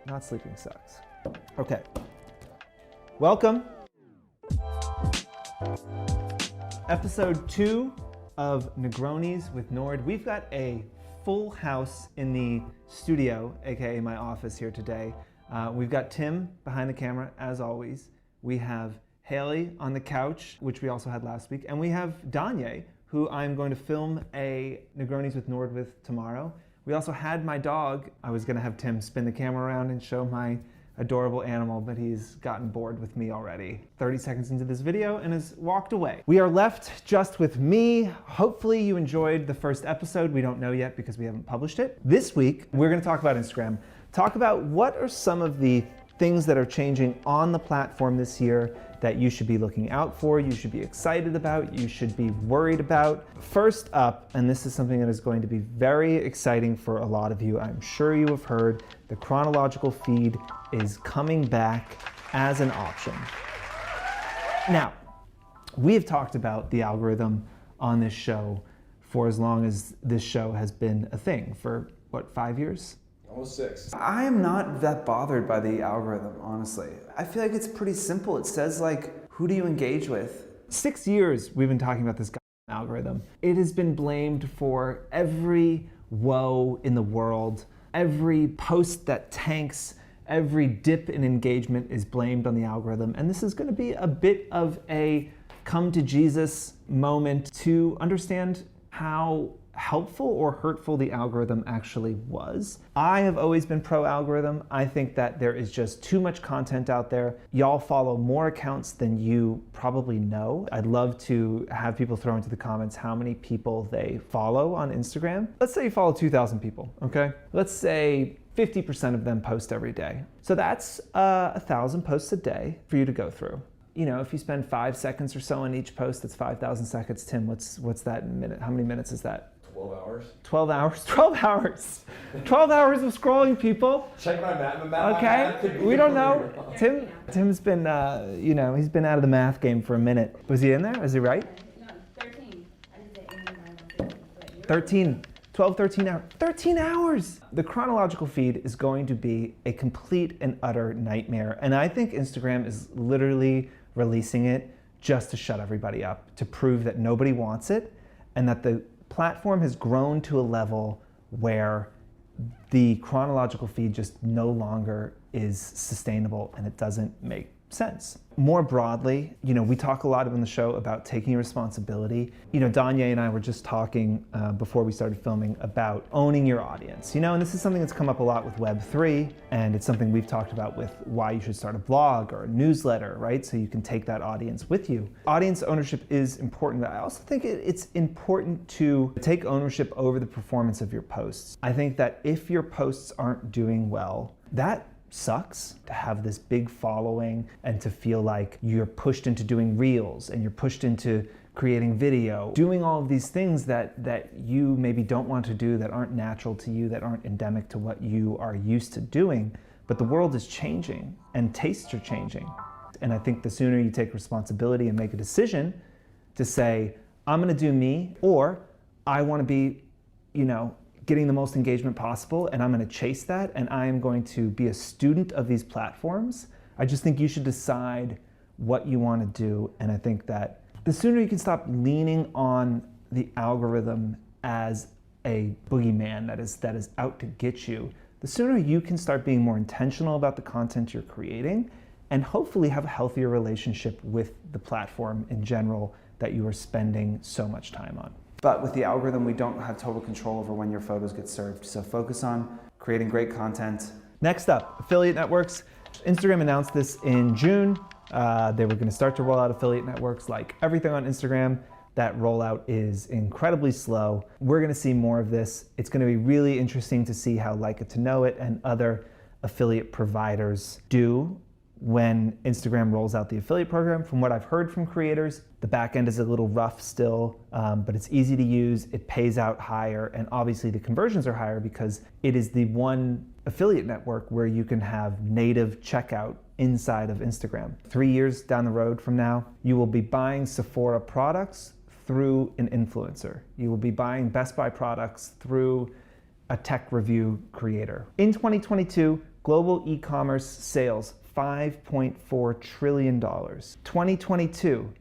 Not sleeping sucks. Okay. Welcome. Episode 2 of Negronis with Nord. We've got a full house in the studio, aka my office here today. We've got Tim behind the camera, as always. We have Haley on the couch, which we also had last week. And we have Danye, who I'm going to film a Negronis with Nord with tomorrow. We also had my dog. I was gonna have Tim spin the camera around and show my adorable animal, but he's gotten bored with me already 30 seconds into this video and has walked away. We are left just with me. Hopefully you enjoyed the first episode. We don't know yet because we haven't published it. This week, we're gonna talk about Instagram. Talk about what are some of the things that are changing on the platform this year that you should be looking out for, you should be excited about, you should be worried about. First up, and this is something that is going to be very exciting for a lot of you, I'm sure you have heard, the chronological feed is coming back as an option. Now, we have talked about the algorithm on this show for as long as this show has been a thing, for what, 5 years? Almost 6. I am not that bothered by the algorithm, honestly. I feel like it's pretty simple. It says, like, who do you engage with? 6 years we've been talking about this algorithm. It has been blamed for every woe in the world. Every post that tanks, every dip in engagement is blamed on the algorithm. And this is going to be a bit of a come to Jesus moment to understand how helpful or hurtful the algorithm actually was. I have always been pro algorithm. I think that there is just too much content out there. Y'all follow more accounts than you probably know. I'd love to have people throw into the comments how many people they follow on Instagram. Let's say you follow 2,000 people, okay? Let's say 50% of them post every day. So that's 1,000 posts a day for you to go through. You know, if you spend 5 seconds or so on each post, that's 5,000 seconds. Tim, what's that in minute? How many minutes is that? 12 hours. 12 hours? 12 hours! 12 hours of scrolling, people! Check my math. Okay, we don't know. Tim's been, he's been out of the math game for a minute. Was he in there? Is he right? No, 13. I did the 13. 12, 13 hours. 13 hours! The chronological feed is going to be a complete and utter nightmare. And I think Instagram is literally releasing it just to shut everybody up, to prove that nobody wants it, and that the platform has grown to a level where the chronological feed just no longer is sustainable and it doesn't make sense. More broadly, we talk a lot on the show about taking responsibility. Danye and I were just talking before we started filming about owning your audience. And this is something that's come up a lot with Web3, and it's something we've talked about with why you should start a blog or a newsletter, right? So you can take that audience with you. Audience ownership is important, but I also think it's important to take ownership over the performance of your posts. I think that if your posts aren't doing well, that sucks to have this big following and to feel like you're pushed into doing reels and you're pushed into creating video, doing all of these things that you maybe don't want to do, that aren't natural to you, that aren't endemic to what you are used to doing. But the world is changing and tastes are changing. And I think the sooner you take responsibility and make a decision to say, I'm gonna do me, or I wanna be, getting the most engagement possible, and I'm going to chase that, and I am going to be a student of these platforms. I just think you should decide what you want to do, and I think that the sooner you can stop leaning on the algorithm as a boogeyman that is out to get you, the sooner you can start being more intentional about the content you're creating, and hopefully have a healthier relationship with the platform in general that you are spending so much time on. But with the algorithm, we don't have total control over when your photos get served. So focus on creating great content. Next up, affiliate networks. Instagram announced this in June. They were going to start to roll out affiliate networks like everything on Instagram. That rollout is incredibly slow. We're going to see more of this. It's going to be really interesting to see how Like It to Know It and other affiliate providers do when Instagram rolls out the affiliate program. From what I've heard from creators, the back end is a little rough still, but it's easy to use, it pays out higher, and obviously the conversions are higher because it is the one affiliate network where you can have native checkout inside of Instagram. 3 years down the road from now, you will be buying Sephora products through an influencer. You will be buying Best Buy products through a tech review creator. In 2022, Global e-commerce sales, $5.4 trillion. 2022,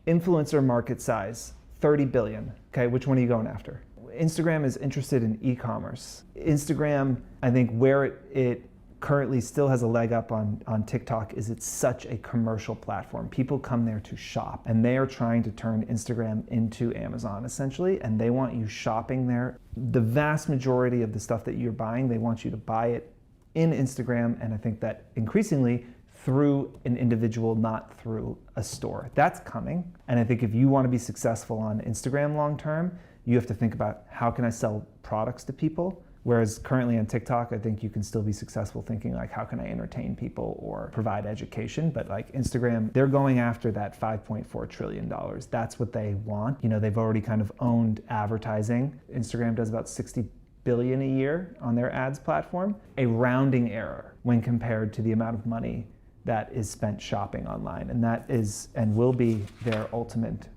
influencer market size, 30 billion. Okay, which one are you going after? Instagram is interested in e-commerce. Instagram, I think where it currently still has a leg up on TikTok is it's such a commercial platform. People come there to shop, and they are trying to turn Instagram into Amazon essentially, and they want you shopping there. The vast majority of the stuff that you're buying, they want you to buy it in Instagram, and I think that increasingly through an individual, not through a store. That's coming, and I think if you want to be successful on Instagram long term, you have to think about how can I sell products to people. Whereas currently on TikTok, I think you can still be successful thinking like, how can I entertain people or provide education? But like Instagram, they're going after that $5.4 trillion. That's what they want. You know, they've already kind of owned advertising. Instagram does about 60 billion a year on their ads platform. A rounding error when compared to the amount of money that is spent shopping online. And that is and will be their ultimate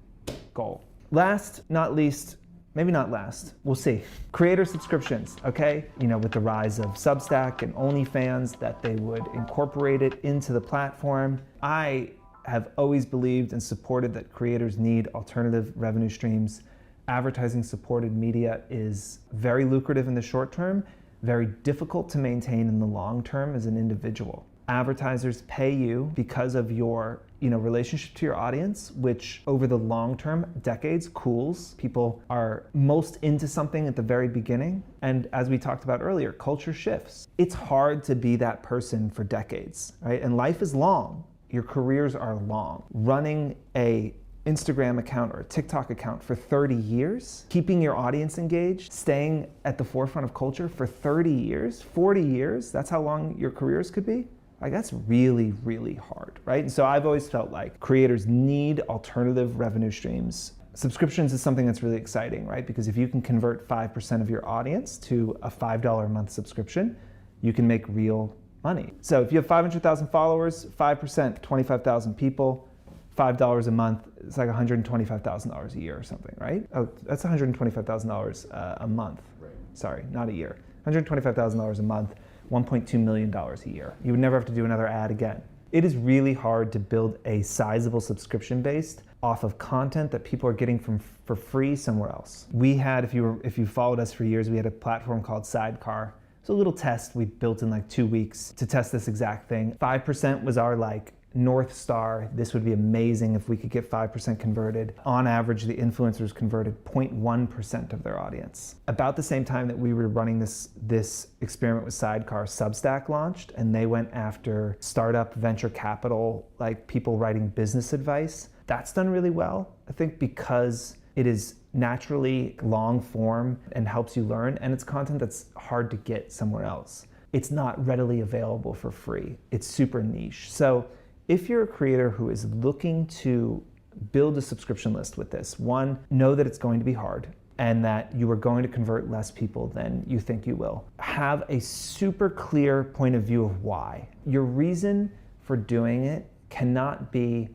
goal. Last, not least, maybe not last, we'll see. Creator subscriptions, okay? You know, with the rise of Substack and OnlyFans, that they would incorporate it into the platform. I have always believed and supported that creators need alternative revenue streams. Advertising supported media is very lucrative in the short term, very difficult to maintain in the long term as an individual. Advertisers pay you because of your relationship to your audience, which over the long term, decades, cools. People are most into something at the very beginning. And as we talked about earlier, culture shifts. It's hard to be that person for decades, right? And life is long. Your careers are long. Running a Instagram account or a TikTok account for 30 years, keeping your audience engaged, staying at the forefront of culture for 30 years, 40 years, that's how long your careers could be. Like that's really, really hard, right? And so I've always felt like creators need alternative revenue streams. Subscriptions is something that's really exciting, right? Because if you can convert 5% of your audience to a $5 a month subscription, you can make real money. So if you have 500,000 followers, 5%, 25,000 people, $5 a month, it's like $125,000 a year or something, right? Oh, that's $125,000 a month. Right. Sorry, not a year. $125,000 a month. $1.2 million a year. You would never have to do another ad again. It is really hard to build a sizable subscription base off of content that people are getting for free somewhere else. We had, if you followed us for years, we had a platform called Sidecar. It's a little test we built in like 2 weeks to test this exact thing. 5% was our like North Star. This would be amazing if we could get 5% converted. On average, the influencers converted 0.1% of their audience. About the same time that we were running this experiment with Sidecar, Substack launched, and they went after startup venture capital, like people writing business advice. That's done really well, I think, because it is naturally long form and helps you learn, and it's content that's hard to get somewhere else. It's not readily available for free. It's super niche. So if you're a creator who is looking to build a subscription list with this, one, know that it's going to be hard and that you are going to convert less people than you think you will. Have a super clear point of view of why. Your reason for doing it cannot be,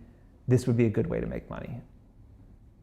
this would be a good way to make money.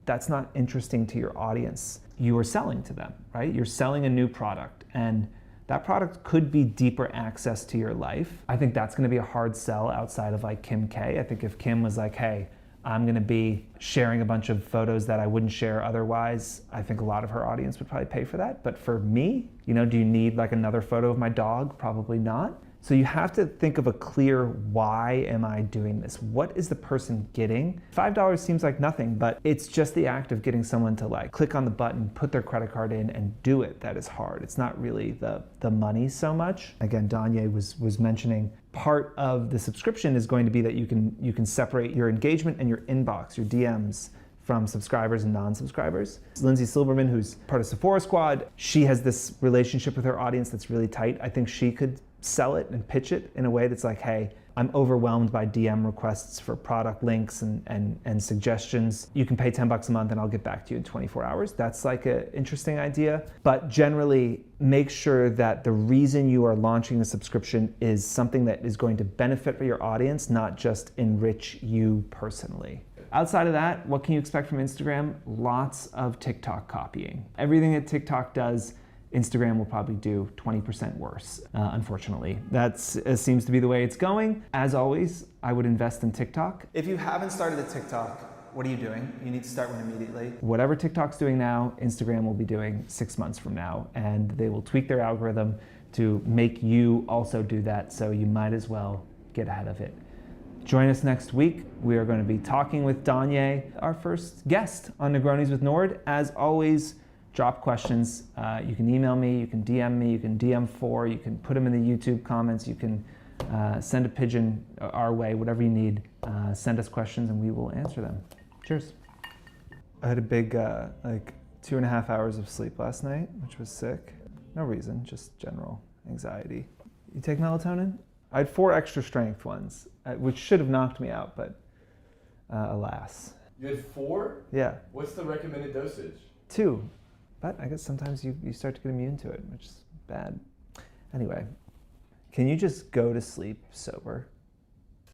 That's not interesting to your audience. You are selling to them, right? You're selling a new product, and that product could be deeper access to your life. I think that's gonna be a hard sell outside of like Kim K. I think if Kim was like, hey, I'm gonna be sharing a bunch of photos that I wouldn't share otherwise, I think a lot of her audience would probably pay for that. But for me, do you need like another photo of my dog? Probably not. So you have to think of a clear, why am I doing this? What is the person getting? $5 seems like nothing, but it's just the act of getting someone to like click on the button, put their credit card in and do it that is hard. It's not really the money so much. Again, Danye was mentioning part of the subscription is going to be that you can separate your engagement and your inbox, your DMs, from subscribers and non-subscribers. Lindsay Silberman, who's part of Sephora Squad, she has this relationship with her audience that's really tight. I think she could sell it and pitch it in a way that's like, hey, I'm overwhelmed by DM requests for product links and suggestions. You can pay $10 a month and I'll get back to you in 24 hours. That's like an interesting idea. But generally, make sure that the reason you are launching the subscription is something that is going to benefit for your audience, not just enrich you personally. Outside of that, what can you expect from Instagram? Lots of TikTok copying. Everything that TikTok does Instagram will probably do 20% worse, unfortunately. That seems to be the way it's going. As always, I would invest in TikTok. If you haven't started a TikTok, what are you doing? You need to start one immediately. Whatever TikTok's doing now, Instagram will be doing 6 months from now, and they will tweak their algorithm to make you also do that, so you might as well get ahead of it. Join us next week. We are going to be talking with Danye, our first guest on Negronis with Nord. As always, drop questions. You can email me, you can DM me, you can DM4, you can put them in the YouTube comments, you can send a pigeon our way, whatever you need. Send us questions and we will answer them. Cheers. I had a big, 2.5 hours of sleep last night, which was sick. No reason, just general anxiety. You take melatonin? I had 4 extra strength ones, which should have knocked me out, but alas. You had 4? Yeah. What's the recommended dosage? 2. But I guess sometimes you start to get immune to it, which is bad. Anyway, can you just go to sleep sober?